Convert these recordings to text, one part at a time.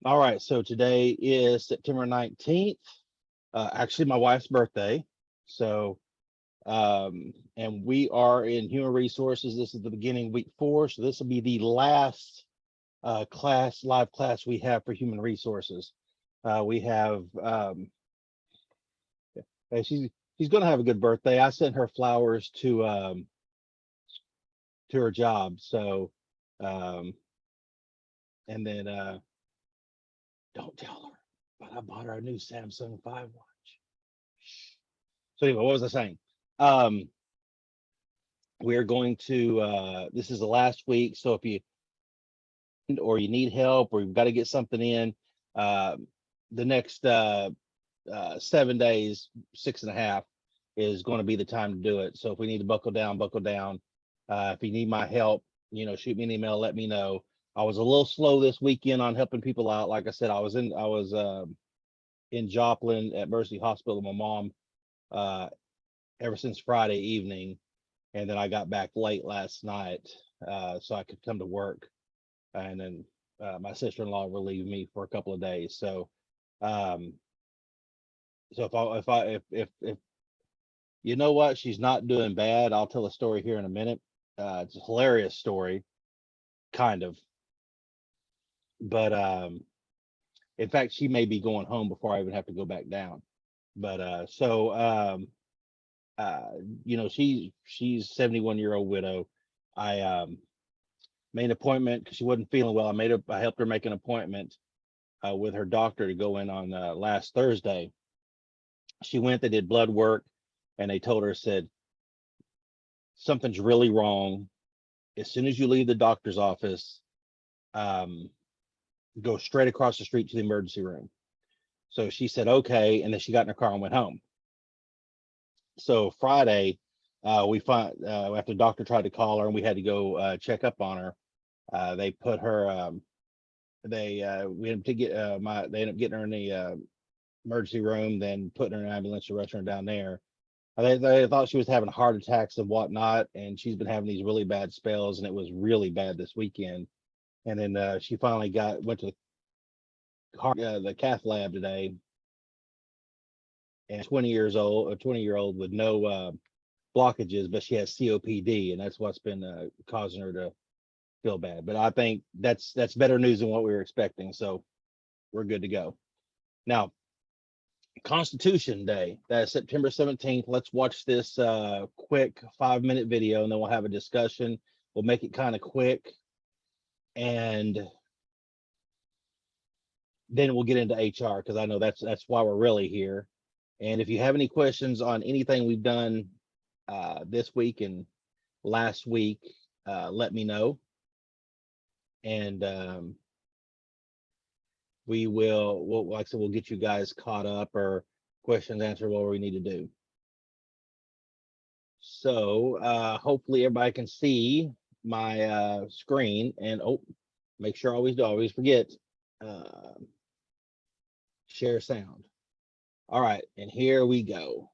All right, so today is September 19th, actually my wife's birthday. So, and we are in human resources. This is the beginning of week 4. So this will be the last live class we have for human resources. We have, hey, she's going to have a good birthday. I sent her flowers to her job. So, um, and then, don't tell her, but I bought her a new Samsung 5 watch. So anyway, what was I saying? Um, we're going to, this is the last week. So if you, or you need help, or you've got to get something in, uh, the next 7 days, 6.5 is going to be the time to do it. So if we need to buckle down, buckle down. If you need my help, shoot me an email, let me know. I was a little slow this weekend on helping people out. Like I said, I was in Joplin at Mercy Hospital with my mom ever since Friday evening, and then I got back late last night so I could come to work, and then my sister-in-law relieved me for a couple of days. So, um, so if you know what, she's not doing bad. I'll tell a story here in a minute. It's a hilarious story, kind of, but in fact, she may be going home before I even have to go back down. But she's 71-year-old widow. I made an appointment because she wasn't feeling well. I helped her make an appointment with her doctor to go in on last Thursday. She went, they did blood work, and they told her, said, something's really wrong. As soon as you leave the doctor's office, go straight across the street to the emergency room. So she said, okay. And then she got in her car and went home. So Friday, we find after the doctor tried to call her and we had to go check up on her. They put her. We ended up they ended up getting her in the emergency room, then putting her in an ambulance to rush her down there. They thought she was having heart attacks and whatnot, and she's been having these really bad spells, and it was really bad this weekend. And then she finally went to the cath lab today, and 20 years old, a 20-year-old with no blockages, but she has COPD, and that's what's been causing her to feel bad. But I think that's better news than what we were expecting, so we're good to go. Now, Constitution Day, that's September 17th. Let's watch this quick 5-minute video, and then we'll have a discussion. We'll make it kind of quick, and then we'll get into HR, because I know that's why we're really here. And if you have any questions on anything we've done this week and last week, let me know. And like I said, we'll get you guys caught up or questions answered, what we need to do. So hopefully everybody can see my screen, and make sure I always forget share sound. All right, and here we go.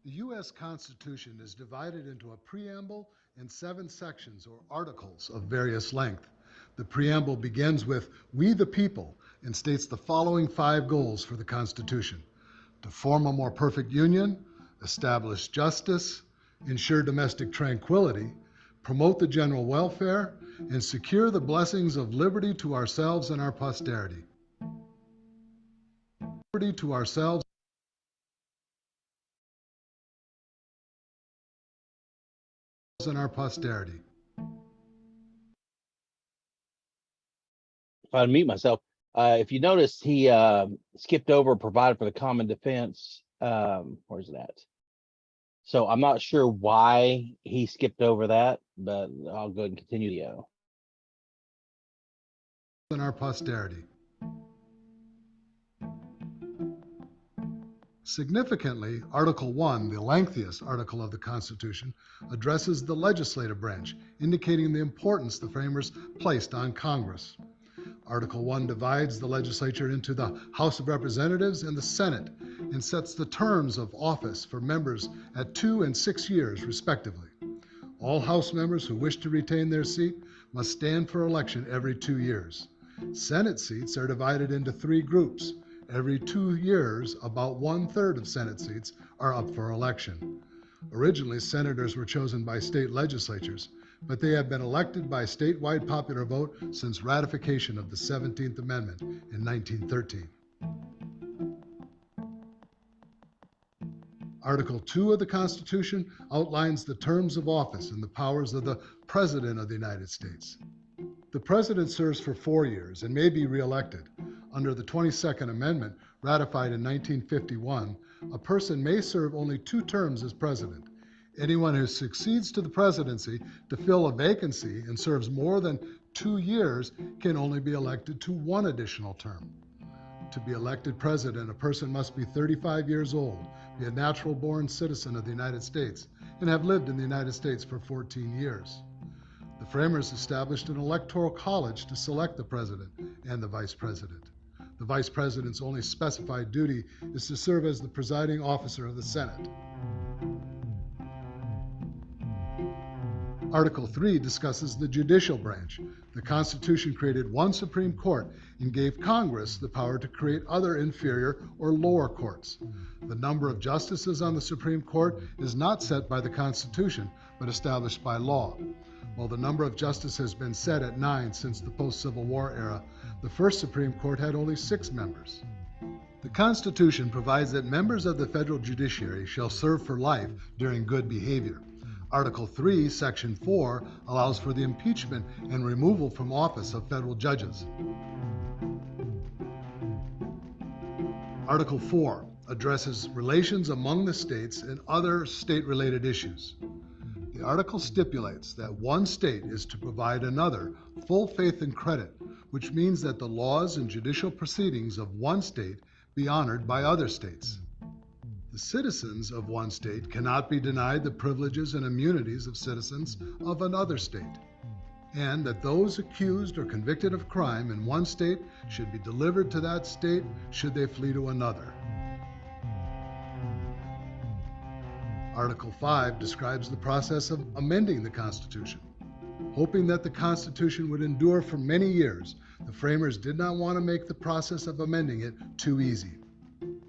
The U.S. Constitution is divided into a preamble and 7 sections or articles of various length. The preamble begins with "We the people" and states the following 5 goals for the Constitution: to form a more perfect union, establish justice, ensure domestic tranquility, promote the general welfare, and secure the blessings of liberty to ourselves and our posterity. Liberty to ourselves and our posterity. If I unmute myself, if you notice, he skipped over provided for the common defense. Where's that? So I'm not sure why he skipped over that, but I'll go ahead and continue the video. And our posterity. Significantly, Article 1, the lengthiest article of the Constitution, addresses the legislative branch, indicating the importance the framers placed on Congress. Article 1 divides the legislature into the House of Representatives and the Senate, and sets the terms of office for members at 2 and 6 years, respectively. All House members who wish to retain their seat must stand for election every 2 years. Senate seats are divided into 3 groups. Every 2 years, about 1/3 of Senate seats are up for election. Originally, senators were chosen by state legislatures, but they have been elected by statewide popular vote since ratification of the 17th Amendment in 1913. Article 2 of the Constitution outlines the terms of office and the powers of the President of the United States. The President serves for 4 years and may be reelected. Under the 22nd Amendment, ratified in 1951, a person may serve only 2 terms as President. Anyone who succeeds to the presidency to fill a vacancy and serves more than 2 years can only be elected to 1 additional term. To be elected president, a person must be 35 years old, be a natural-born citizen of the United States, and have lived in the United States for 14 years. The framers established an electoral college to select the president and the vice president. The vice president's only specified duty is to serve as the presiding officer of the Senate. Article 3 discusses the judicial branch. The Constitution created 1 Supreme Court and gave Congress the power to create other inferior or lower courts. The number of justices on the Supreme Court is not set by the Constitution, but established by law. While the number of justices has been set at 9 since the post-Civil War era, the first Supreme Court had only 6 members. The Constitution provides that members of the federal judiciary shall serve for life during good behavior. Article 3, Section 4 allows for the impeachment and removal from office of federal judges. Article 4 addresses relations among the states and other state-related issues. The article stipulates that one state is to provide another full faith and credit, which means that the laws and judicial proceedings of one state be honored by other states. The citizens of one state cannot be denied the privileges and immunities of citizens of another state, and that those accused or convicted of crime in one state should be delivered to that state should they flee to another. Article 5 describes the process of amending the Constitution. Hoping that the Constitution would endure for many years, the framers did not want to make the process of amending it too easy.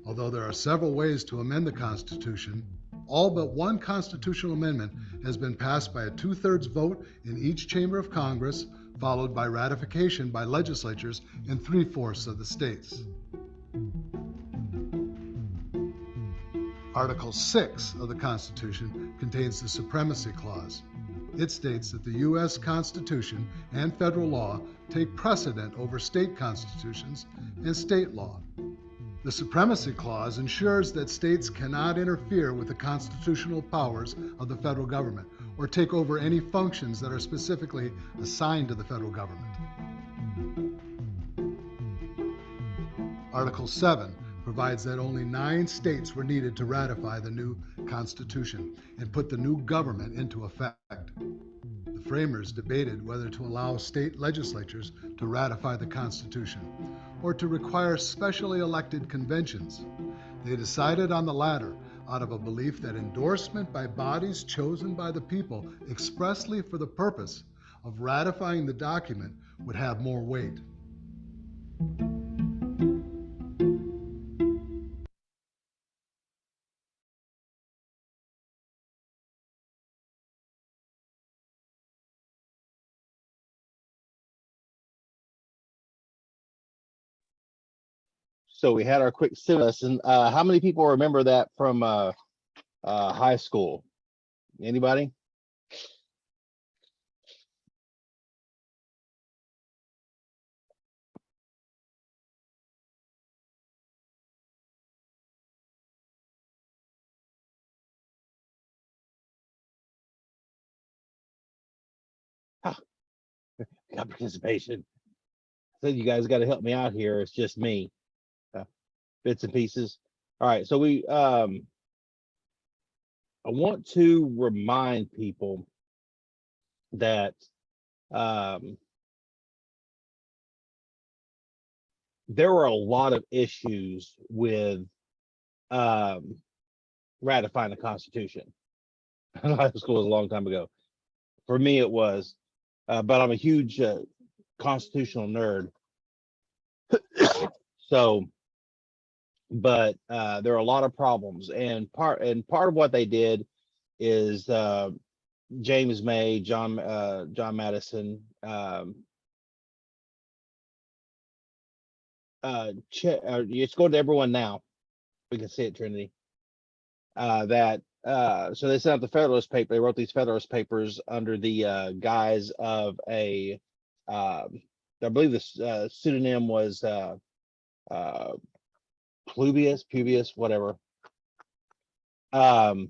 Although there are several ways to amend the Constitution, all but one constitutional amendment has been passed by a 2/3 vote in each chamber of Congress, followed by ratification by legislatures in 3/4 of the states. Article 6 of the Constitution contains the Supremacy Clause. It states that the U.S. Constitution and federal law take precedent over state constitutions and state law. The Supremacy Clause ensures that states cannot interfere with the constitutional powers of the federal government or take over any functions that are specifically assigned to the federal government. Article 7 provides that only 9 states were needed to ratify the new Constitution and put the new government into effect. The framers debated whether to allow state legislatures to ratify the Constitution or to require specially elected conventions. They decided on the latter out of a belief that endorsement by bodies chosen by the people expressly for the purpose of ratifying the document would have more weight. So we had our quick civics lesson. How many people remember that from high school? Anybody? Got participation. So you guys got to help me out here. It's just me. Bits and pieces. All right. So I want to remind people that there were a lot of issues with ratifying the Constitution. High school was a long time ago. For me, it was, but I'm a huge constitutional nerd. So, but there are a lot of problems, and part of what they did is James May, John Madison, it's going to everyone now. We can see it, Trinity. That so they sent out the Federalist paper. They wrote these Federalist papers under the guise of a, I believe the pseudonym was Publius, whatever. And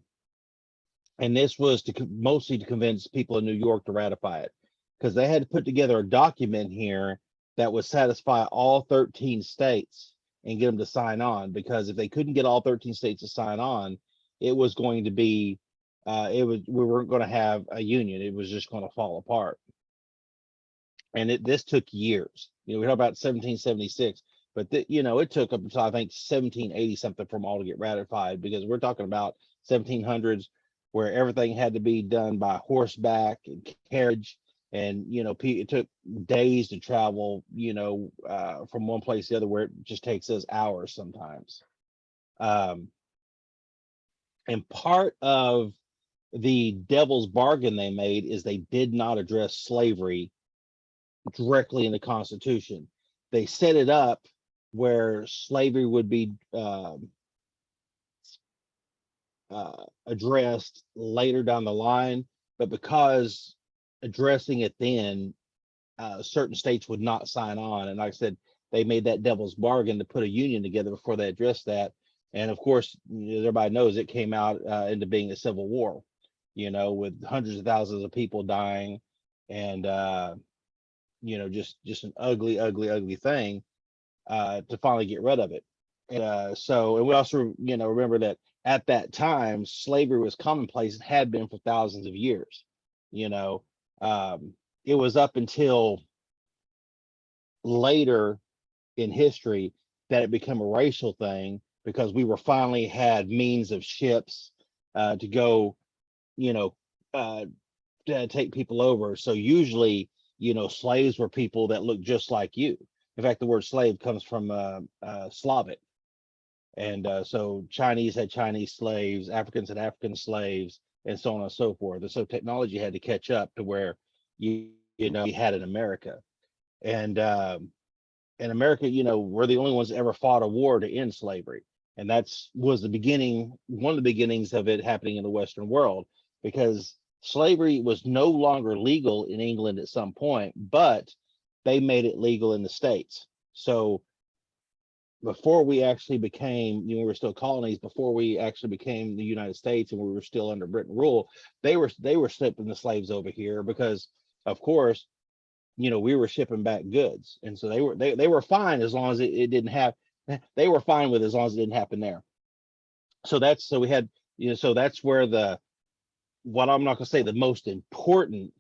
this was mostly to convince people in New York to ratify it, because they had to put together a document here that would satisfy all 13 states and get them to sign on. Because if they couldn't get all 13 states to sign on, it was going to be, we weren't going to have a union. It was just going to fall apart. And this took years. We talk about 1776, but it took up until I think 1780 something from all to get ratified, because we're talking about 1700s, where everything had to be done by horseback and carriage, and it took days to travel, from one place to the other, where it just takes us hours sometimes. And part of the devil's bargain they made is they did not address slavery directly in the Constitution. They set it up where slavery would be addressed later down the line, but because addressing it then, certain states would not sign on. And like I said, they made that devil's bargain to put a union together before they addressed that. And of course, everybody knows it came out into being a civil war, with hundreds of thousands of people dying, and just an ugly thing to finally get rid of it. And and we also remember that at that time slavery was commonplace and had been for thousands of years. It was up until later in history that it became a racial thing, because we were finally had means of ships to go, to take people over. So usually, slaves were people that looked just like you. In fact, the word slave comes from Slavic. And so Chinese had Chinese slaves, Africans had African slaves, and so on and so forth. And so technology had to catch up to where you had in America. And in America, we're the only ones that ever fought a war to end slavery. And was one of the beginnings of it happening in the Western world, because slavery was no longer legal in England at some point, but they made it legal in the States. So before we actually became, we were still colonies, before we actually became the United States and we were still under Britain rule, they were shipping the slaves over here because, of course, we were shipping back goods. And so they were fine as long as it didn't have, they were fine with it as long as it didn't happen there. So we had, so that's where what I'm not going to say the most important,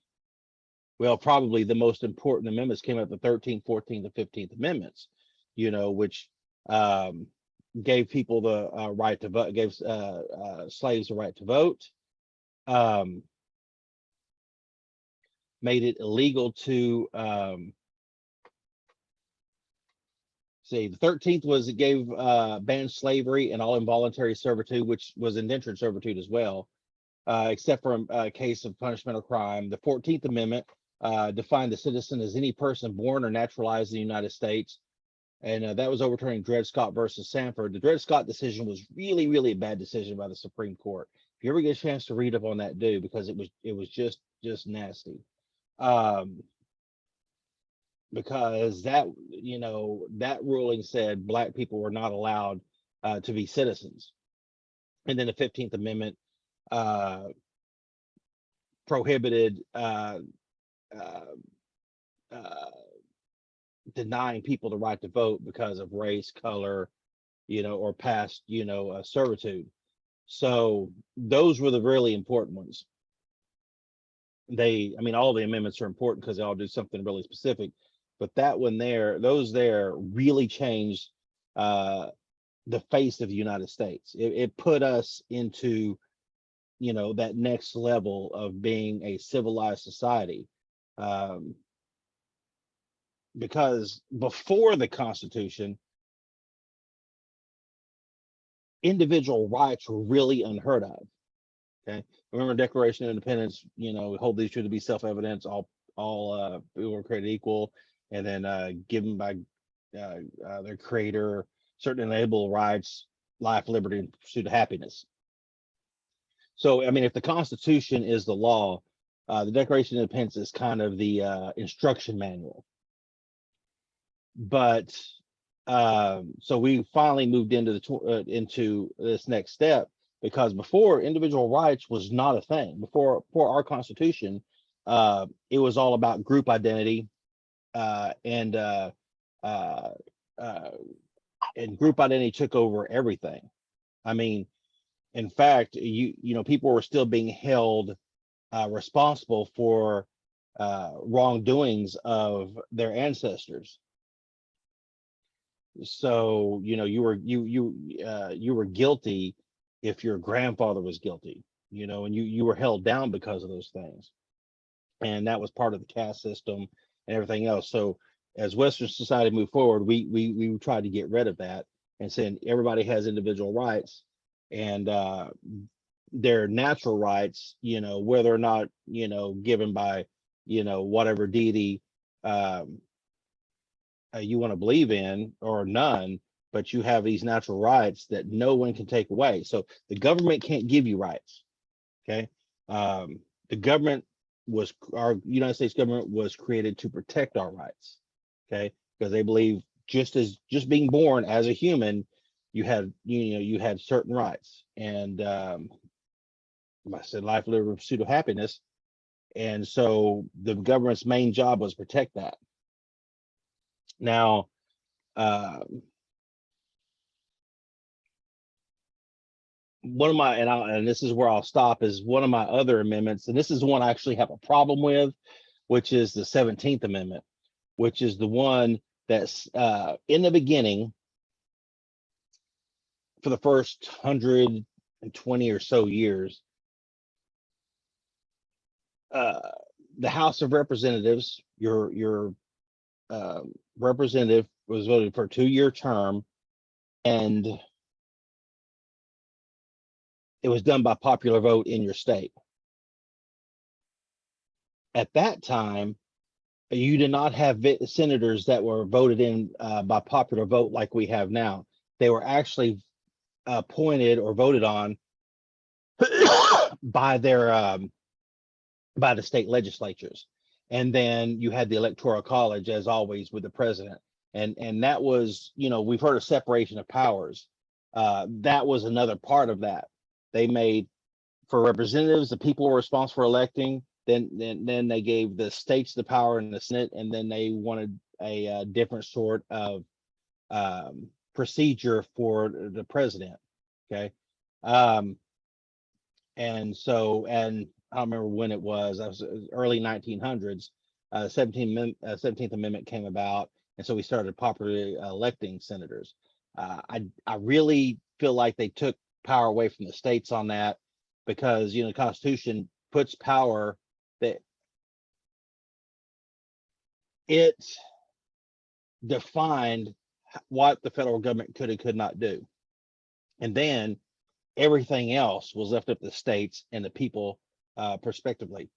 well, probably the most important amendments came out, the 13th, 14th, and 15th Amendments, which gave people the right to vote, gave slaves the right to vote, made it illegal to, the 13th was it gave banned slavery and all involuntary servitude, which was indentured servitude as well, except for a case of punishment or crime. The 14th Amendment defined the citizen as any person born or naturalized in the United States. And that was overturning Dred Scott versus Sanford. The Dred Scott decision was really, really a bad decision by the Supreme Court. If you ever get a chance to read up on that, do, because it was just nasty. Because that ruling said black people were not allowed to be citizens. And then the 15th Amendment prohibited denying people the right to vote because of race, color, or past, servitude. So those were the really important ones. All the amendments are important because they all do something really specific, but those there really changed the face of the United States. It put us into, that next level of being a civilized society. Um, because before the Constitution, individual rights were really unheard of. Okay, remember Declaration of Independence. We hold these truths to be self-evident. All people were created equal, and then given by their creator certain inalienable rights, life, liberty, and pursuit of happiness. So, I mean, if the Constitution is the law, the Declaration of Independence is kind of the instruction manual. But so we finally moved into this next step, because before, individual rights was not a thing. Before our Constitution, it was all about group identity, and group identity took over everything. I mean, in fact, people were still being held responsible for wrongdoings of their ancestors. So you were guilty if your grandfather was guilty, and you were held down because of those things, and that was part of the caste system and everything else. So as Western society moved forward, we tried to get rid of that and saying everybody has individual rights, and their natural rights, whether or not given by whatever deity you want to believe in, or none, but you have these natural rights that no one can take away. So the government can't give you rights. Okay. The government our United States government was created to protect our rights. Okay. Because they believe just being born as a human, you had certain rights. And I said life, liberty, pursuit of happiness. And so the government's main job was protect that. Now, one of my, and this is where I'll stop, is one of my other amendments, and this is one I actually have a problem with, which is the 17th Amendment, which is the one that's in the beginning, for the first 120 or so years, the House of Representatives, your representative was voted for a 2-year term, and it was done by popular vote in your state. At that time, you did not have senators that were voted in by popular vote like we have now. They were actually appointed or voted on by the state legislatures. And then you had the Electoral College, as always, with the president. And that was, we've heard of separation of powers. That was another part of that. They made, for representatives, the people were responsible for electing. Then they gave the states the power in the Senate, and then they wanted a different sort of procedure for the president. Okay. And so, and I don't remember when it was. I was early 1900s. 17th Amendment came about, and so we started popularly electing senators. I really feel like they took power away from the states on that, because the Constitution puts power that it defined what the federal government could and could not do, and then everything else was left up to the states and the people prospectively.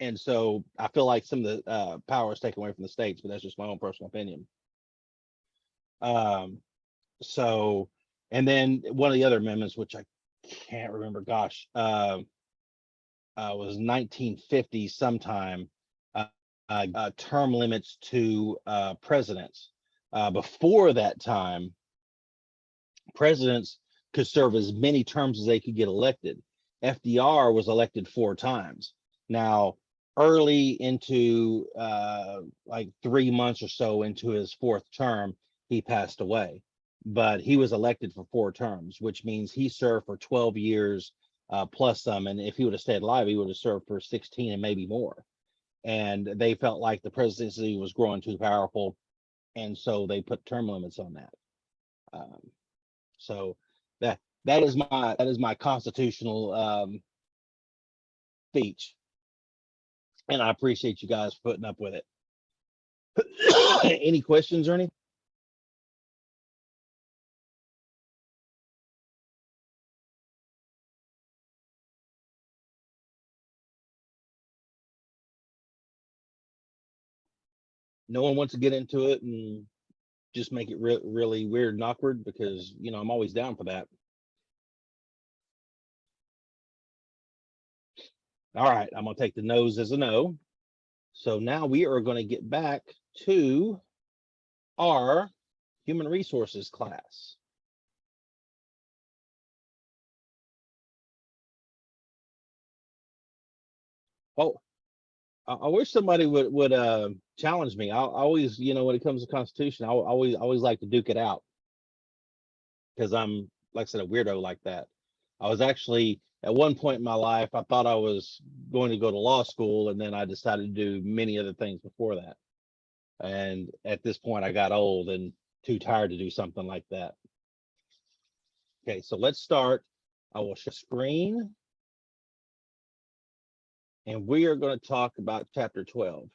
And so I feel like some of the power is taken away from the states, but that's just my own personal opinion. So, and then one of the other amendments, which I can't remember, gosh, was 1950 sometime, term limits to presidents. Before that time, presidents could serve as many terms as they could get elected. FDR was elected 4 times. Now, early into like 3 months or so into his 4th term, he passed away. But he was elected for 4 terms, which means he served for 12 years plus some. And if he would have stayed alive, he would have served for 16 and maybe more. And they felt like the presidency was growing too powerful, and so they put term limits on that. So that is my constitutional speech, and I appreciate you guys for putting up with it. Any questions or anything? No one wants to get into it and just make it really weird and awkward, because I'm always down for that. All right, I'm gonna take the no's as a no. So now we are going to get back to our human resources class. Oh, I wish somebody would challenge me. I always, when it comes to Constitution, I always like to duke it out, because I'm, like I said, a weirdo like that. I was actually, at one point in my life, I thought I was going to go to law school, and then I decided to do many other things before that. And at this point, I got old and too tired to do something like that. Okay, so let's start. I will share screen, and we are going to talk about chapter 12.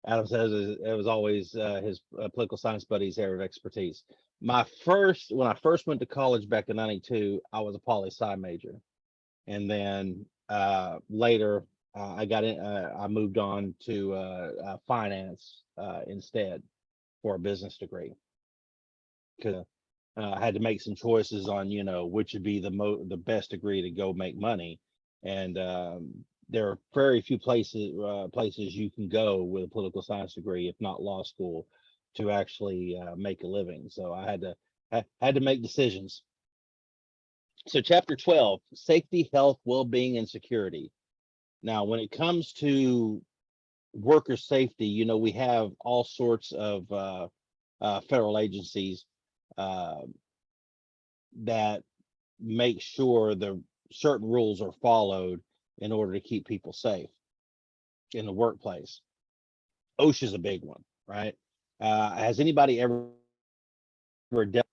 Adam says it was always his political science buddy's area of expertise. When I first went to college back in '92, I was a poli-sci major, and then later I moved on to finance instead for a business degree, because I had to make some choices on which would be the best degree to go make money, and there are very few places you can go with a political science degree, if not law school, to actually make a living. So I had to make decisions. So chapter 12, safety, health, well-being, and security. Now, when it comes to worker safety, we have all sorts of federal agencies that make sure the certain rules are followed in order to keep people safe in the workplace. OSHA is a big one, right? Has anybody ever dealt?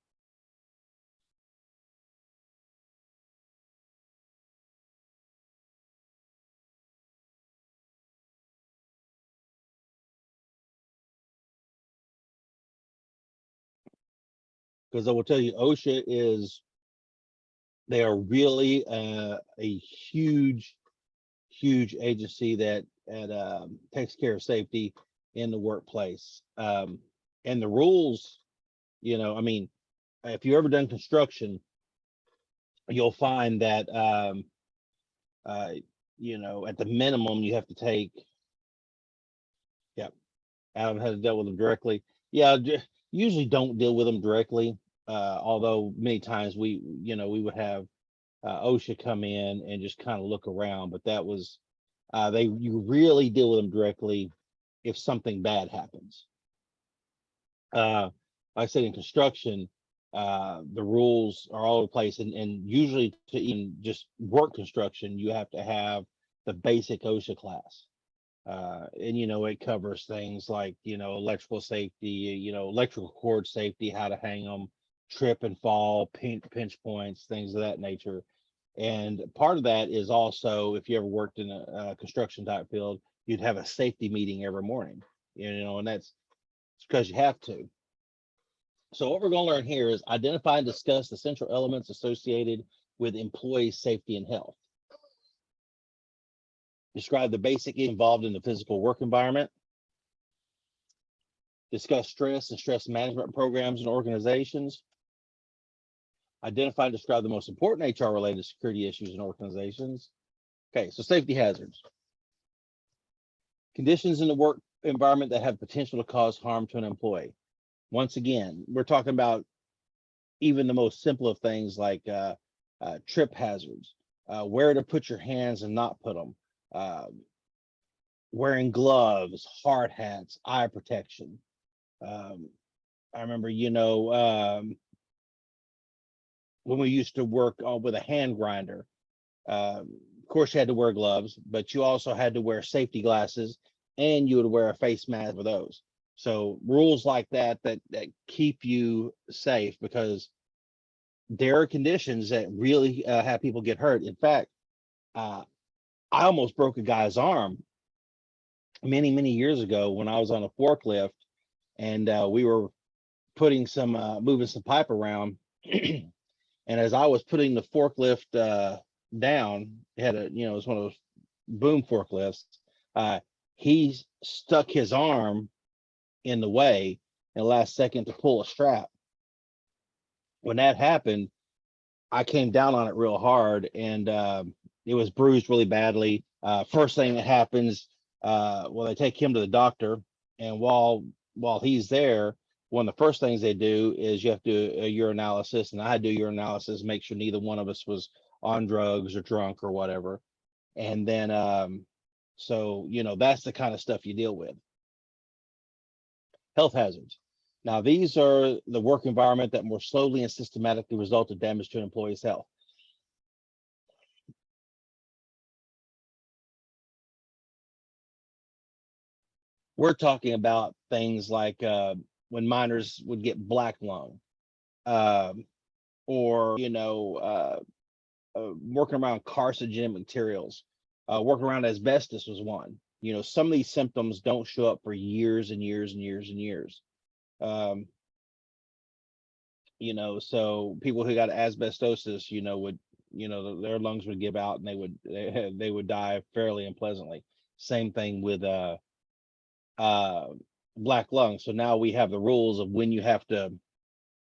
Because I will tell you, OSHA they are really a huge agency that takes care of safety in the workplace. And the rules, I mean, if you've ever done construction, you'll find that at the minimum you have to take. Yeah, Adam has dealt with them directly. Yeah, usually don't deal with them directly. Although many times we would have OSHA come in and just kind of look around, but that was you really deal with them directly if something bad happens. Like I said, in construction, the rules are all over the place, and usually to even just work construction, you have to have the basic OSHA class. And it covers things like electrical safety, electrical cord safety, how to hang them, trip and fall, pinch points, things of that nature. And part of that is also, if you ever worked in a construction type field, you'd have a safety meeting every morning, and that's because you have to. So what we're going to learn here is identify and discuss the central elements associated with employee safety and health. Describe the basic involved in the physical work environment. Discuss stress and stress management programs and organizations. Identify and describe the most important HR related security issues in organizations. Okay, so safety hazards. Conditions in the work environment that have potential to cause harm to an employee. Once again, we're talking about even the most simple of things like trip hazards, where to put your hands and not put them, wearing gloves, hard hats, eye protection. I remember, when we used to work with a hand grinder, of course you had to wear gloves, but you also had to wear safety glasses, and you would wear a face mask for those. So rules like that keep you safe, because there are conditions that really have people get hurt. In fact, uh, I almost broke a guy's arm many years ago when I was on a forklift, and we were putting some moving some pipe around. And as I was putting the forklift down, it had a, it was one of those boom forklifts. Uh, he stuck his arm in the way in the last second to pull a strap. When that happened, I came down on it real hard, and it was bruised really badly. First thing that happens, well, they take him to the doctor, and while he's there, one of the first things they do is you have to do a urinalysis, and I had to do urinalysis, make sure neither one of us was on drugs or drunk or whatever. And then, so that's the kind of stuff you deal with. Health hazards. Now, these are the work environment that more slowly and systematically result in damage to an employee's health. We're talking about things like when miners would get black lung, um, or working around carcinogenic materials, working around asbestos was one. Some of these symptoms don't show up for years and years and years and years. Um, so people who got asbestosis, would, their lungs would give out, and they would die fairly unpleasantly. Same thing with uh, black lung. So now we have the rules of when you have to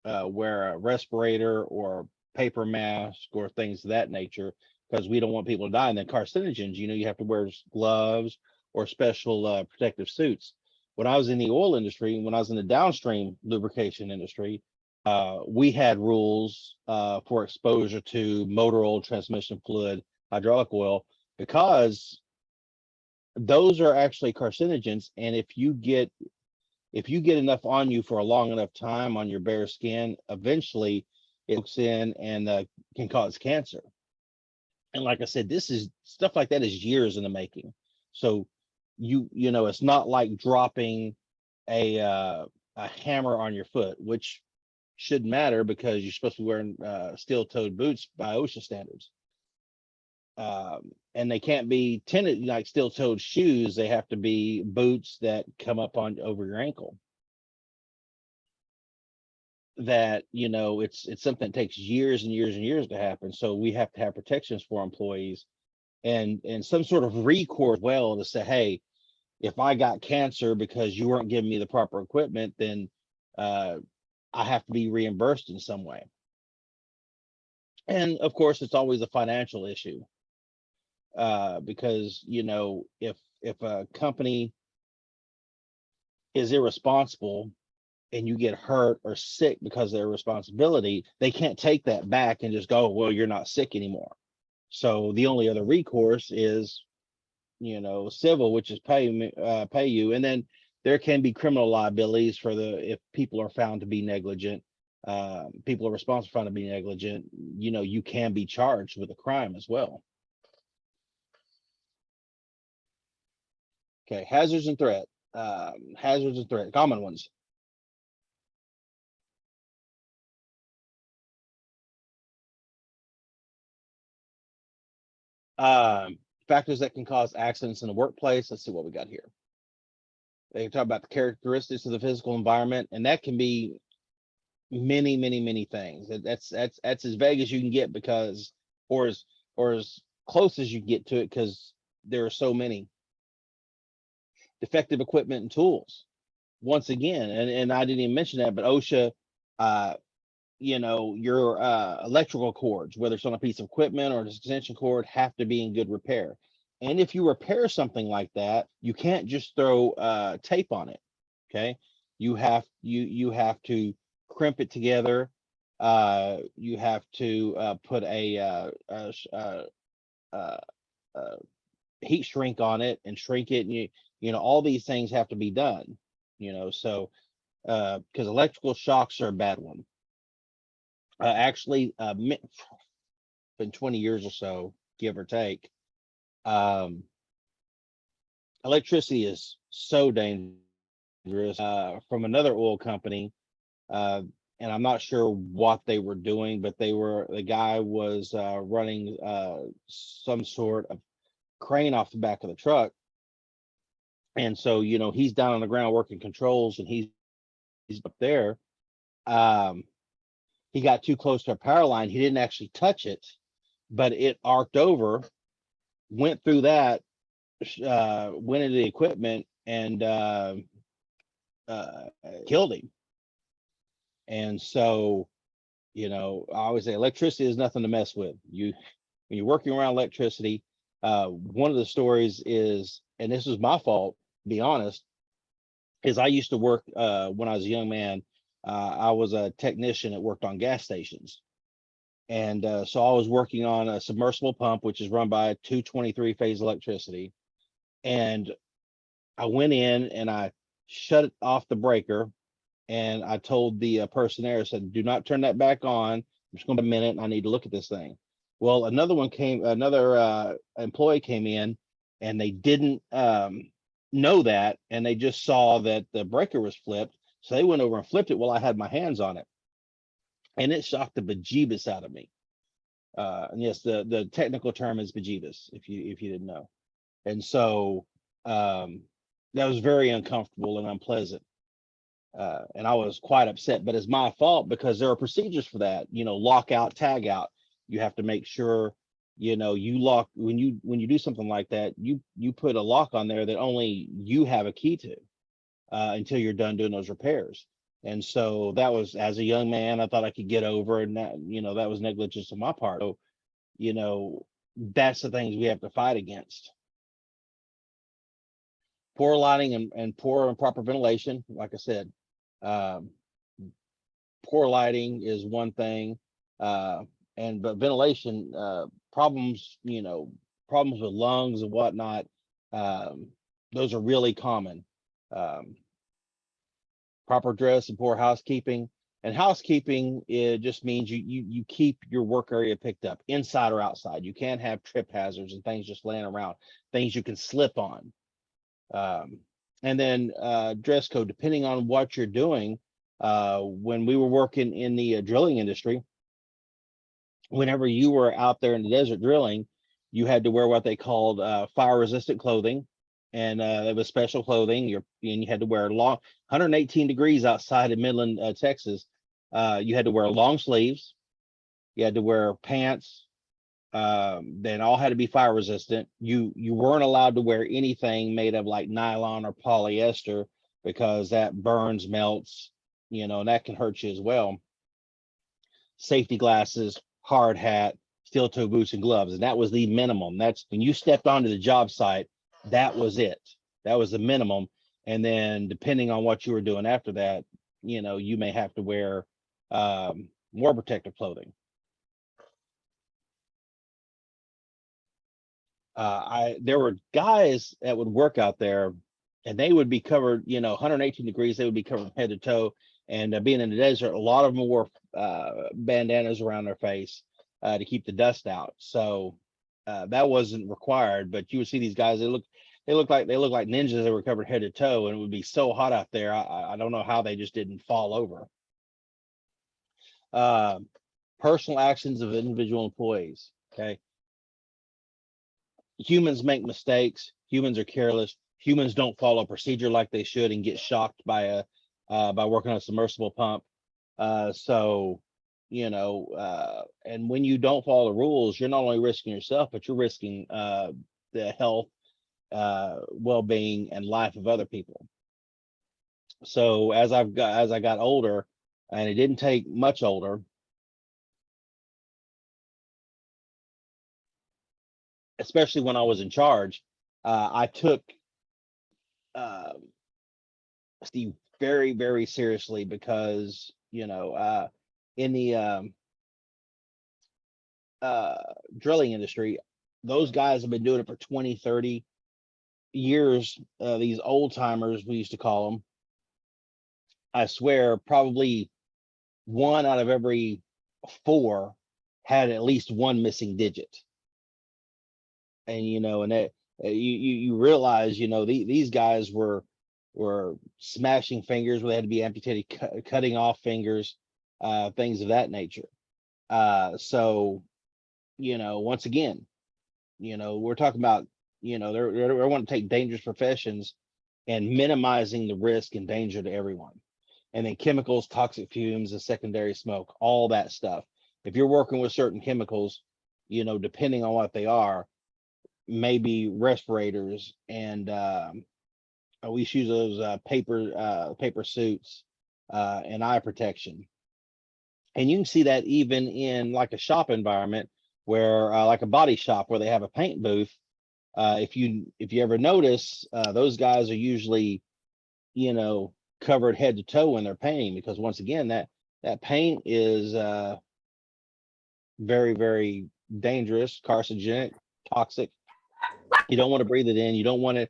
wear a respirator or paper mask or things of that nature, because we don't want people to die. And then carcinogens, you have to wear gloves or special protective suits. When I was in the oil industry, when I was in the downstream lubrication industry, we had rules for exposure to motor oil, transmission fluid, hydraulic oil, because those are actually carcinogens. And if you get enough on you for a long enough time on your bare skin, eventually it hooks in and can cause cancer. And like I said, this is stuff like that is years in the making. So it's not like dropping a hammer on your foot, which shouldn't matter because you're supposed to be wearing steel-toed boots by OSHA standards. And they can't be tinted like steel-toed shoes. They have to be boots that come up on over your ankle. That it's something that takes years and years and years to happen. So we have to have protections for employees, and some sort of recourse well to say, hey, if I got cancer because you weren't giving me the proper equipment, then I have to be reimbursed in some way. And of course, it's always a financial issue, because if a company is irresponsible and you get hurt or sick because of their responsibility, they can't take that back and just go, well, you're not sick anymore. So the only other recourse is, civil, which is pay you. And then there can be criminal liabilities if people are found to be negligent, people are responsible for found to be negligent, you can be charged with a crime as well. Okay, hazards and threat. Common ones. Factors that can cause accidents in the workplace. Let's see what we got here. They talk about the characteristics of the physical environment, and that can be many things. That's as vague as you can get, because or as close as you get to it, because there are so many. Defective equipment and tools. Once again, and I didn't even mention that, but OSHA, your electrical cords, whether it's on a piece of equipment or an extension cord, have to be in good repair. And if you repair something like that, you can't just throw tape on it. Okay, you have to crimp it together. You have to put a heat shrink on it and shrink it, and all these things have to be done. So because electrical shocks are a bad one. Actually, been 20 years or so, give or take. Electricity is so dangerous. from another oil company, and I'm not sure what they were doing, but the guy was running some sort of crane off the back of the truck, and so he's down on the ground working controls, and he's up there. He got too close to a power line. He didn't actually touch it, but it arced over, went through that, went into the equipment, and killed him. And so, I always say electricity is nothing to mess with. When you're working around electricity, one of the stories is, and this was my fault, to be honest, is I used to work when I was a young man. I was a technician that worked on gas stations. And so I was working on a submersible pump, which is run by 223 phase electricity. And I went in and I shut off the breaker. And I told the person there, I said, do not turn that back on. I'm just going to be a minute and I need to look at this thing. Well, another employee came in and they didn't know that. And they just saw that the breaker was flipped. So they went over and flipped it while I had my hands on it. And it shocked the bejeebus out of me. And yes, the technical term is bejeebus, if you didn't know. And so that was very uncomfortable and unpleasant. And I was quite upset, but it's my fault because there are procedures for that, lock out, tag out. You have to make sure, you lock when you do something like that, you put a lock on there that only you have a key to until you're done doing those repairs. And so that was, as a young man, I thought I could get over, and that was negligence on my part. So, that's the things we have to fight against. Poor lighting and poor and proper ventilation. Like I said, poor lighting is one thing, but ventilation problems, problems with lungs and whatnot, those are really common. Proper dress and poor housekeeping. And housekeeping, it just means you keep your work area picked up, inside or outside. You can't have trip hazards and things just laying around, things you can slip on. And then dress code, depending on what you're doing. When we were working in the drilling industry, whenever you were out there in the desert drilling, you had to wear what they called fire-resistant clothing. And it was special clothing. And you had to wear 118 degrees outside in Midland, Texas. You had to wear long sleeves. You had to wear pants. Then all had to be fire resistant. You weren't allowed to wear anything made of like nylon or polyester because that burns, melts, and that can hurt you as well. Safety glasses, hard hat, steel toe boots, and gloves. And that was the minimum. That's when you stepped onto the job site. That was it. That was the minimum. And then depending on what you were doing after that, you may have to wear more protective clothing. There were guys that would work out there and they would be covered, 118 degrees, they would be covered from head to toe. And being in the desert, a lot of them wore bandanas around their face to keep the dust out. So that wasn't required, but you would see these guys, they look like ninjas that were covered head to toe, and it would be so hot out there. I don't know how they just didn't fall over. Personal actions of individual employees. Okay. Humans make mistakes. Humans are careless. Humans don't follow a procedure like they should and get shocked by working on a submersible pump. And when you don't follow the rules, you're not only risking yourself, but you're risking the health, well-being, and life of other people. So as I got older, and it didn't take much older, especially when I was in charge, I took Steve very, very seriously because, in the drilling industry, those guys have been doing it for 20, 30 years. These old timers, we used to call them. I swear, probably 1 out of every 4 had at least one missing digit. And and that you realize these guys were were smashing fingers where they had to be amputated, cutting off fingers, things of that nature. So, once again, we're talking about, they want to take dangerous professions and minimizing the risk and danger to everyone. And then chemicals, toxic fumes, and secondary smoke, all that stuff. If you're working with certain chemicals, depending on what they are, maybe respirators, and we use those paper suits, and eye protection. And you can see that even in like a shop environment where like a body shop where they have a paint booth. If you ever notice, those guys are usually, covered head to toe when they're painting, because once again, that paint is very, very dangerous, carcinogenic, toxic. You don't want to breathe it in. You don't want to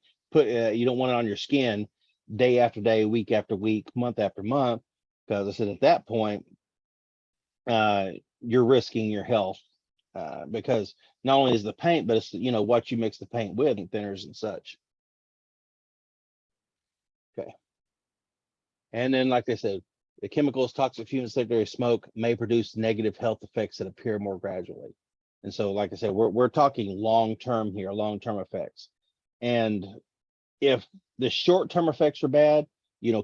you don't want it on your skin day after day, week after week, month after month, because I said at that point, you're risking your health, because not only is the paint, but it's what you mix the paint with, and thinners and such. Okay. And then, like I said, the chemicals, toxic fumes, secondary smoke may produce negative health effects that appear more gradually. And so, like I said, we're talking long-term here, long-term effects. And if the short-term effects are bad,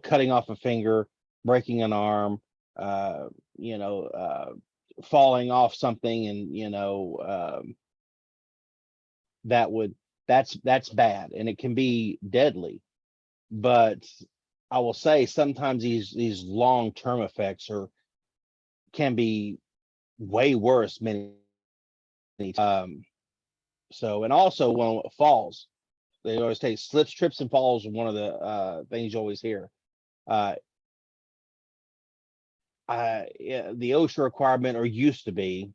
cutting off a finger, breaking an arm, falling off something, and that's bad, and it can be deadly. But I will say sometimes these long-term effects can be way worse many so, and also when it falls, they always say slips, trips, and falls are one of the things you always hear. Yeah, the OSHA requirement, or used to be,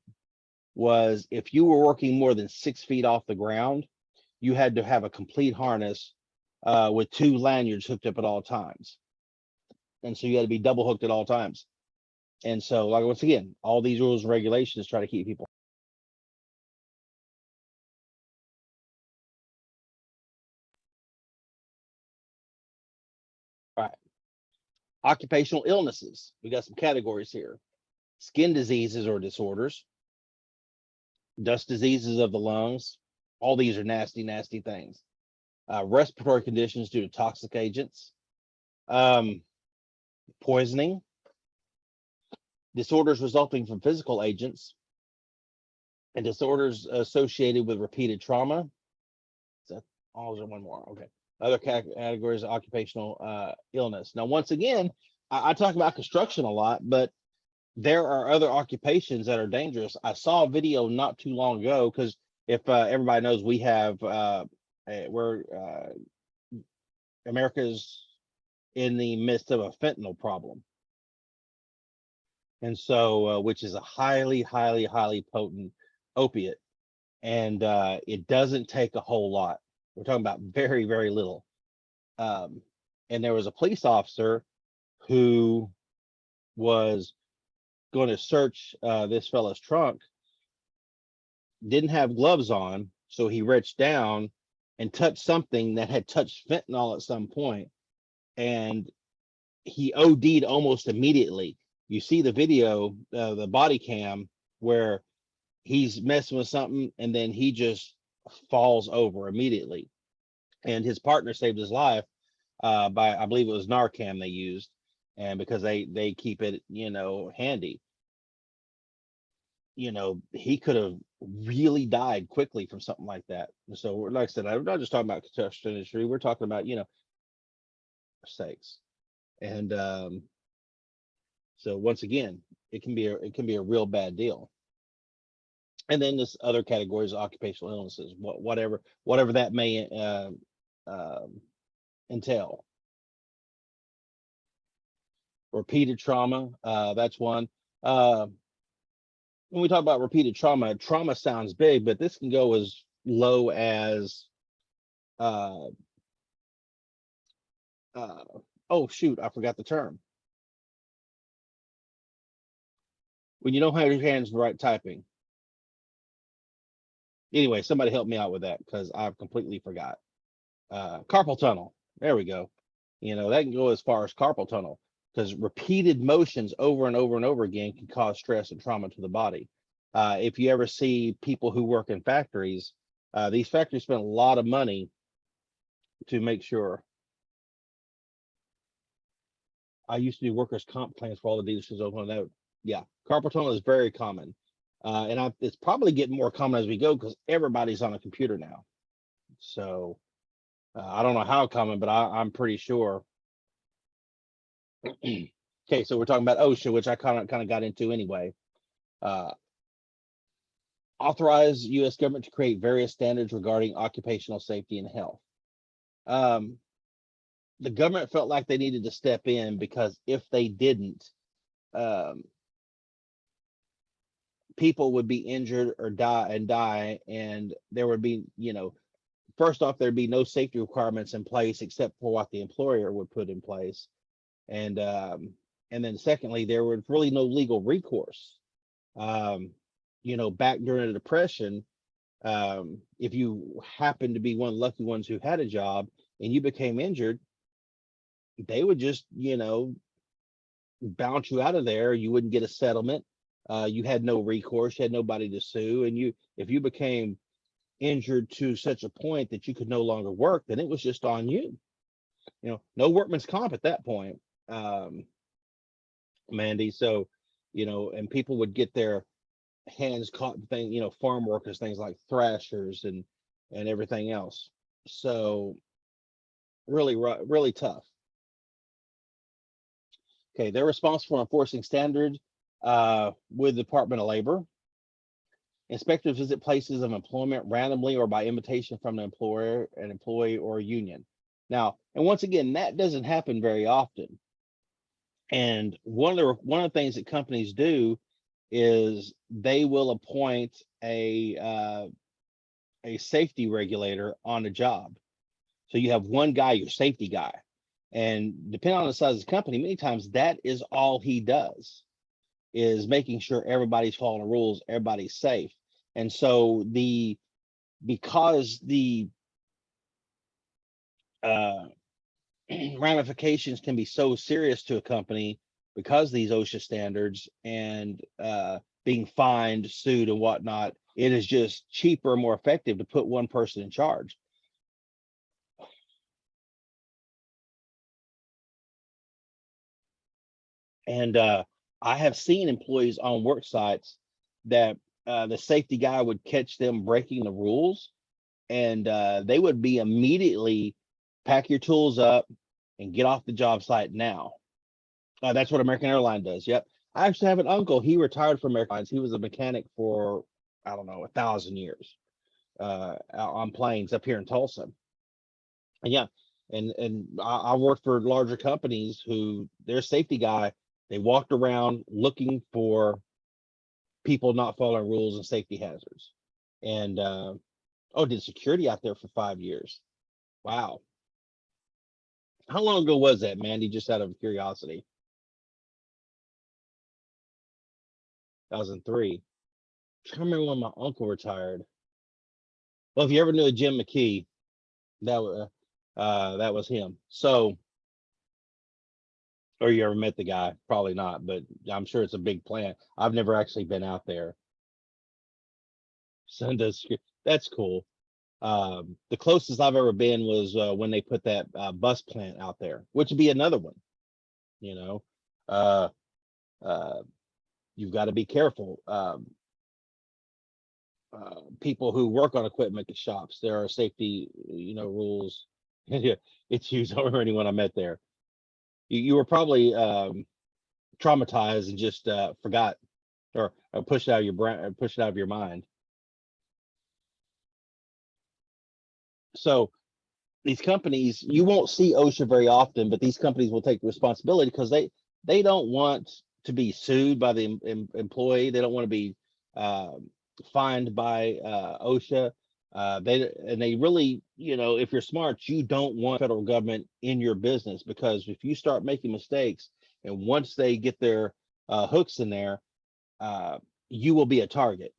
was if you were working more than 6 feet off the ground, you had to have a complete harness with 2 lanyards hooked up at all times. And so you had to be double hooked at all times. And so, like, once again, all these rules and regulations try to keep people. All right. Occupational illnesses. We got some categories here. Skin diseases or disorders, dust diseases of the lungs. All these are nasty, nasty things. Respiratory conditions due to toxic agents, poisoning, disorders resulting from physical agents, and disorders associated with repeated trauma. Is that all? Is there one more? Okay. Other categories of occupational illness. Now, once again, I talk about construction a lot, but there are other occupations that are dangerous. I saw a video not too long ago, because if everybody knows, we have we're America's in the midst of a fentanyl problem, and so which is a highly, highly, highly potent opiate, and it doesn't take a whole lot. We're talking about very, very little. And there was a police officer who was going to search this fellow's trunk, didn't have gloves on, so he reached down and touched something that had touched fentanyl at some point, and he OD'd almost immediately. You see the video, the body cam, where he's messing with something and then he just falls over immediately. And his partner saved his life by, I believe it was Narcan they used, and because they keep it, handy. He could have really died quickly from something like that. So, like I said, I'm not just talking about construction industry. We're talking about, mistakes. And so once again, it can be a real bad deal. And then this other categories of occupational illnesses, whatever that may entail. Repeated trauma, that's one. When we talk about repeated trauma sounds big, but this can go as low as oh shoot, I forgot the term. When you don't have your hands right typing. Anyway, somebody help me out with that, because I've completely forgot. Carpal tunnel. There we go. You know, that can go as far as carpal tunnel, because repeated motions over and over and over again can cause stress and trauma to the body. If you ever see people who work in factories, these factories spend a lot of money to make sure. I used to do workers' comp plans for all the dealerships open that. Yeah, carpal tunnel is very common. It's probably getting more common as we go because everybody's on a computer now. So I don't know how common, but I'm pretty sure. Okay, so we're talking about OSHA, which I kind of got into anyway. Authorize U.S. government to create various standards regarding occupational safety and health. The government felt like they needed to step in because if they didn't, people would be injured or die, and there would be, first off, there'd be no safety requirements in place except for what the employer would put in place, and then secondly, there was really no legal recourse. Back during the Depression, if you happened to be one of the lucky ones who had a job and you became injured, they would just, bounce you out of there. You wouldn't get a settlement. You had no recourse. You had nobody to sue. And if you became injured to such a point that you could no longer work, then it was just on you. No workman's comp at that point, Mandy. So, and people would get their hands caught in things, farm workers, things like thrashers and everything else. So really, really tough. Okay, they're responsible for enforcing standards with the Department of Labor. Inspectors visit places of employment randomly or by invitation from the employer, an employee, or a union. Now, and once again, that doesn't happen very often. And one of the things that companies do is they will appoint a safety regulator on a job. So you have one guy, your safety guy. And depending on the size of the company, many times that is all he does, is making sure everybody's following the rules, everybody's safe. And so because the ramifications can be so serious to a company because of these OSHA standards and being fined, sued, and whatnot, it is just cheaper and more effective to put one person in charge. And I have seen employees on work sites that the safety guy would catch them breaking the rules, and they would be immediately pack your tools up and get off the job site now. That's what American Airlines does. Yep. I actually have an uncle. He retired from American Airlines. He was a mechanic for, I don't know, 1,000 years on planes up here in Tulsa. And yeah, and I worked for larger companies who their safety guy, they walked around looking for people not following rules and safety hazards. And did security out there for 5 years. Wow. How long ago was that, Mandy? Just out of curiosity. 2003. I remember when my uncle retired. Well, if you ever knew a Jim McKee, that was him. So, or you ever met the guy? Probably not, but I'm sure it's a big plant. I've never actually been out there. That's cool. The closest I've ever been was when they put that bus plant out there, which would be another one. Uh, you've got to be careful. People who work on equipment shops, there are safety, rules. It's used. I don't remember anyone I met there. You were probably traumatized and just forgot or pushed it out of your brain, pushed it out of your mind. So these companies, you won't see OSHA very often, but these companies will take responsibility because they don't want to be sued by the employee. They don't want to be fined by OSHA. They really, if you're smart, you don't want federal government in your business, because if you start making mistakes and once they get their hooks in there, you will be a target.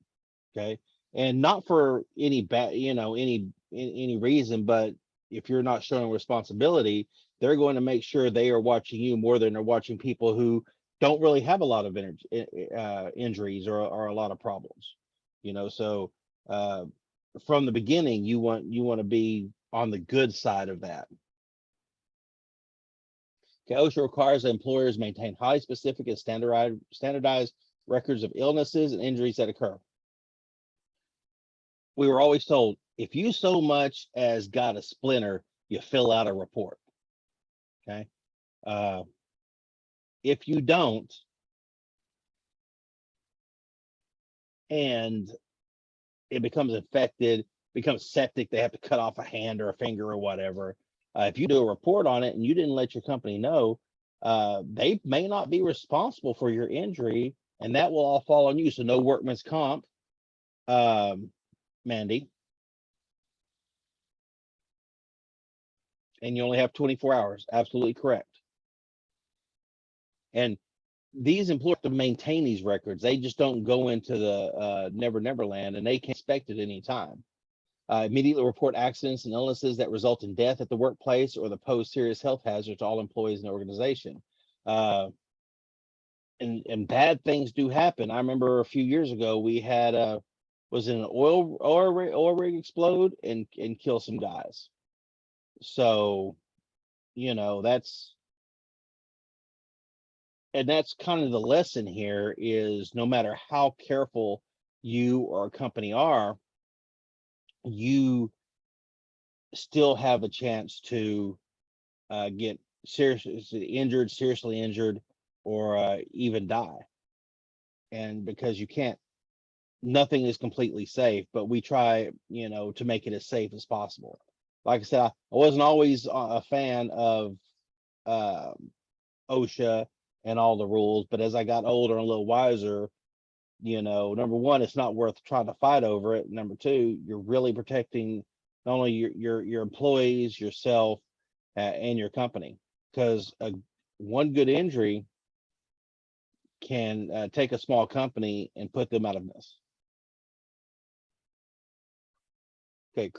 Okay. And not for any bad, any reason, but if you're not showing responsibility, they're going to make sure they are watching you more than they're watching people who don't really have a lot of injuries or a lot of problems. So from the beginning, you want to be on the good side of that. Okay, OSHA requires that employers maintain highly specific and standardized records of illnesses and injuries that occur. We were always told, if you so much as got a splinter, you fill out a report. Okay. If you don't, and it becomes infected, becomes septic, they have to cut off a hand or a finger or whatever. If you do a report on it and you didn't let your company know, they may not be responsible for your injury, and that will all fall on you. So no workman's comp, Mandy. And you only have 24 hours. Absolutely correct. And these employers have to maintain these records. They just don't go into the Never Land, and they can inspect it any time. Immediately report accidents and illnesses that result in death at the workplace or that pose serious health hazards to all employees in the organization. And bad things do happen. I remember a few years ago we had was an oil rig explode and kill some guys. So, that's kind of the lesson here is no matter how careful you or a company are, you still have a chance to get seriously injured, or even die. And because nothing is completely safe, but we try, to make it as safe as possible. Like I said, I wasn't always a fan of OSHA and all the rules, but as I got older and a little wiser, number one, it's not worth trying to fight over it. Number two, you're really protecting not only your employees, yourself, and your company, because one good injury can take a small company and put them out of business. Okay,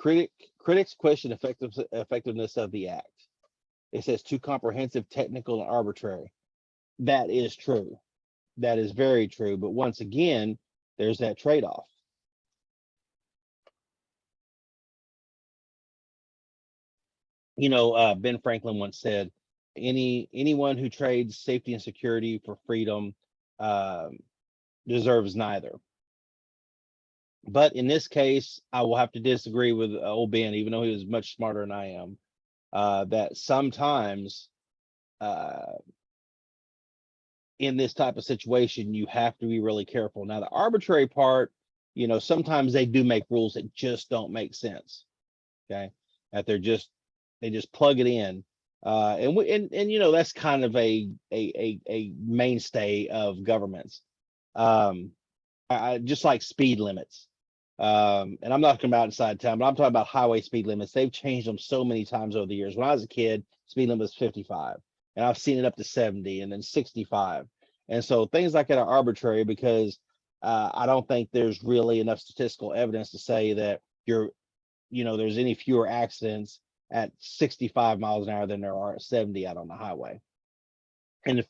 critics question effectiveness of the act. It says too comprehensive, technical, and arbitrary. That is true. That is very true. But once again, there's that trade-off. Ben Franklin once said, anyone who trades safety and security for freedom deserves neither. But in this case, I will have to disagree with old Ben, even though he was much smarter than I am, that sometimes in this type of situation, you have to be really careful. Now, the arbitrary part, sometimes they do make rules that just don't make sense. Okay, that they just plug it in, and that's kind of a mainstay of governments. I just like speed limits. And I'm not talking about inside town, but I'm talking about highway speed limits. They've changed them so many times over the years. When I was a kid, speed limit was 55, and I've seen it up to 70 and then 65. And so things like that are arbitrary because I don't think there's really enough statistical evidence to say that there's any fewer accidents at 65 miles an hour than there are at 70 out on the highway. And if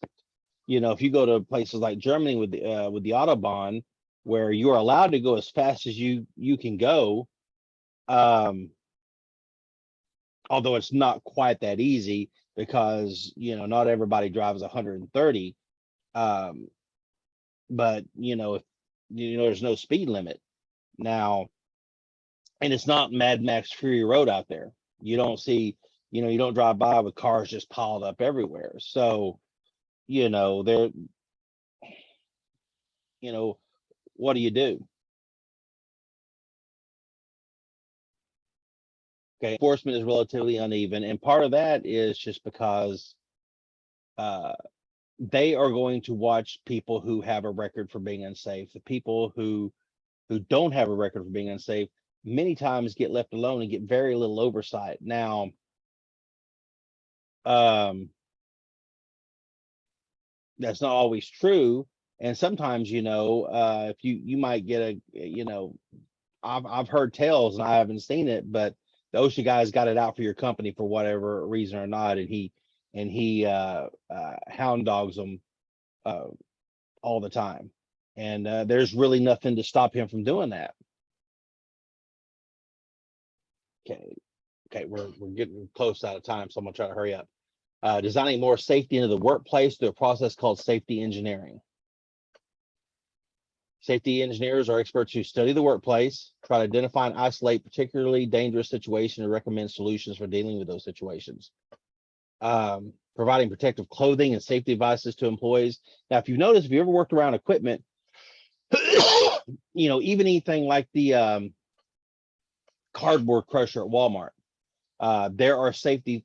you go to places like Germany with the Autobahn, where you're allowed to go as fast as you can go, although it's not quite that easy because not everybody drives 130, but if there's no speed limit now, and it's not Mad Max Fury Road out there. You don't see, you don't drive by with cars just piled up everywhere. So there, what do you do? Okay, enforcement is relatively uneven, and part of that is just because they are going to watch people who have a record for being unsafe. The people who don't have a record for being unsafe many times get left alone and get very little oversight. Now, that's not always true, and sometimes if you might get I've heard tales and I haven't seen it, but the OSHA guy's got it out for your company for whatever reason or not, and he and he hound dogs them all the time. And there's really nothing to stop him from doing that. Okay, we're getting close out of time, so I'm gonna try to hurry up. Designing more safety into the workplace through a process called safety engineering. Safety engineers are experts who study the workplace, try to identify and isolate particularly dangerous situations, and recommend solutions for dealing with those situations. Providing protective clothing and safety devices to employees. Now, if you notice, if you ever worked around equipment, even anything like the cardboard crusher at Walmart, there are safety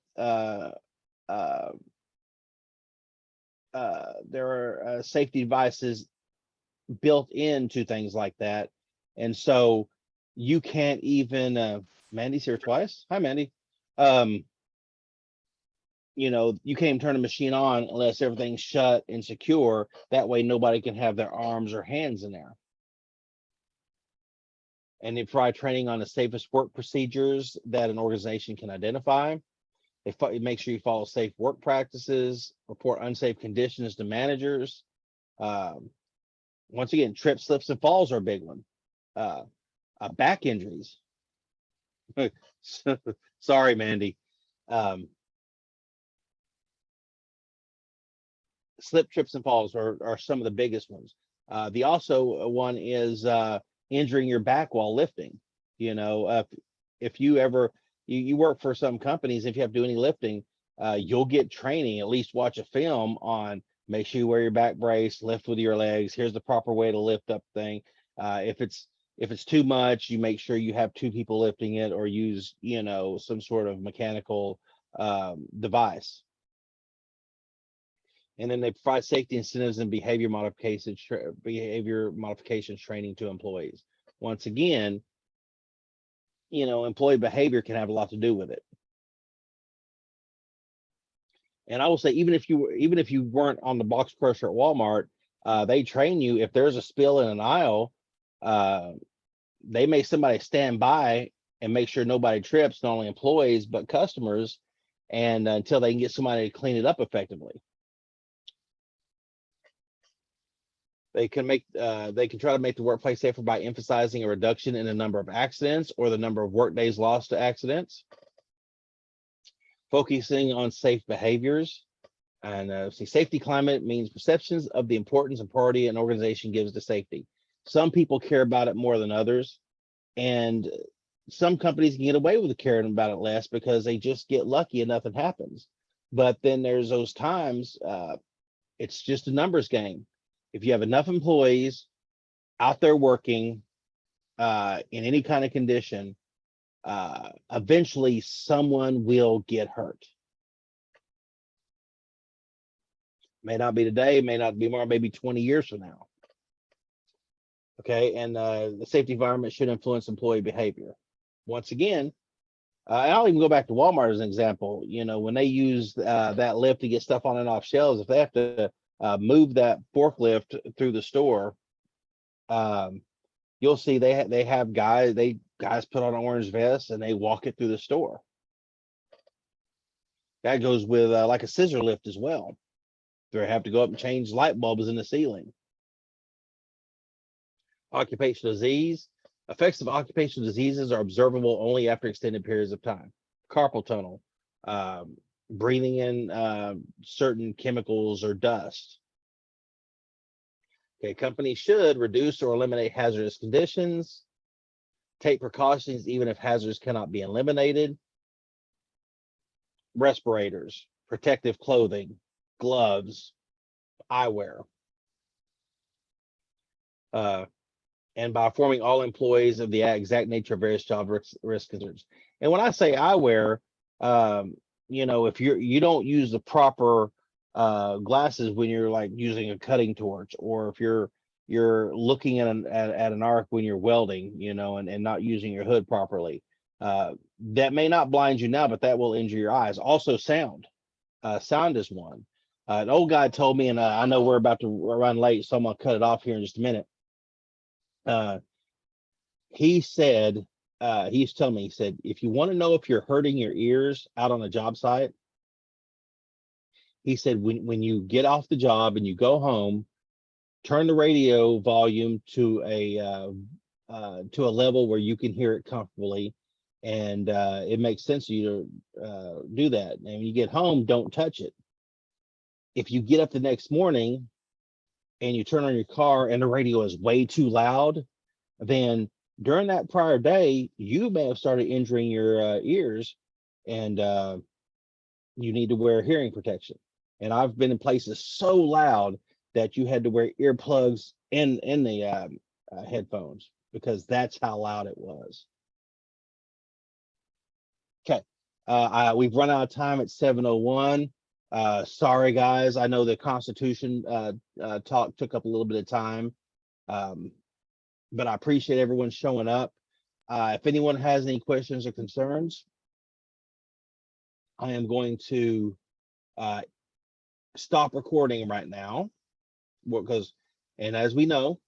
safety devices built into things like that, and so you can't even Mandy's here twice. Hi, Mandy. You can't even turn a machine on unless everything's shut and secure. That way nobody can have their arms or hands in there. And they provide training on the safest work procedures that an organization can identify. They make sure you follow safe work practices, report unsafe conditions to managers. Once again, trips, slips, and falls are a big one. Back injuries. Sorry, Mandy. Slip, trips, and falls are some of the biggest ones. The also one is injuring your back while lifting. If you ever you work for some companies, if you have to do any lifting, you'll get training. At least watch a film on. Make sure you wear your back brace, lift with your legs. Here's the proper way to lift up thing. If it's too much, you make sure you have two people lifting it, or use some sort of mechanical device. And then they provide safety incentives and behavior modifications training to employees. Once again, employee behavior can have a lot to do with it. And I will say, even if you weren't on the box crusher at Walmart, they train you. If there's a spill in an aisle, they make somebody stand by and make sure nobody trips, not only employees but customers, and until they can get somebody to clean it up effectively. They can try to make the workplace safer by emphasizing a reduction in the number of accidents or the number of work days lost to accidents. Focusing on safe behaviors. And safety climate means perceptions of the importance and priority an organization gives to safety. Some people care about it more than others, and some companies can get away with caring about it less because they just get lucky and nothing happens. But then there's those times it's just a numbers game. If you have enough employees out there working in any kind of condition, eventually someone will get hurt. May not be today, may not be tomorrow, maybe 20 years from now. Okay, and the safety environment should influence employee behavior. Once again, I'll even go back to Walmart as an example. When they use that lift to get stuff on and off shelves, if they have to move that forklift through the store, you'll see they have guys put on orange vests and they walk it through the store. That goes with like a scissor lift as well. They have to go up and change light bulbs in the ceiling. Occupational disease. Effects of occupational diseases are observable only after extended periods of time. Carpal tunnel, breathing in certain chemicals or dust. Okay, companies should reduce or eliminate hazardous conditions, take precautions even if hazards cannot be eliminated. Respirators, protective clothing, gloves, eyewear. And by informing all employees of the exact nature of various job risk concerns. And when I say eyewear, if you don't use the proper glasses when you're like using a cutting torch, or if you're looking at an arc when you're welding, and not using your hood properly, that may not blind you now, but that will injure your eyes. Also, sound is one. An old guy told me, and I know we're about to run late, so I'm gonna cut it off here in just a minute. He said, he's telling me, he said, if you want to know if you're hurting your ears out on a job site, He said, when you get off the job and you go home, turn the radio volume to a level where you can hear it comfortably, and it makes sense for you to do that. And when you get home, don't touch it. If you get up the next morning and you turn on your car and the radio is way too loud, then during that prior day, you may have started injuring your ears, and you need to wear hearing protection. And I've been in places so loud that you had to wear earplugs in the headphones, because that's how loud it was. Okay, we've run out of time at 7:01. Sorry, guys. I know the Constitution talk took up a little bit of time, but I appreciate everyone showing up. If anyone has any questions or concerns, I am going to stop recording right now, because, and as we know,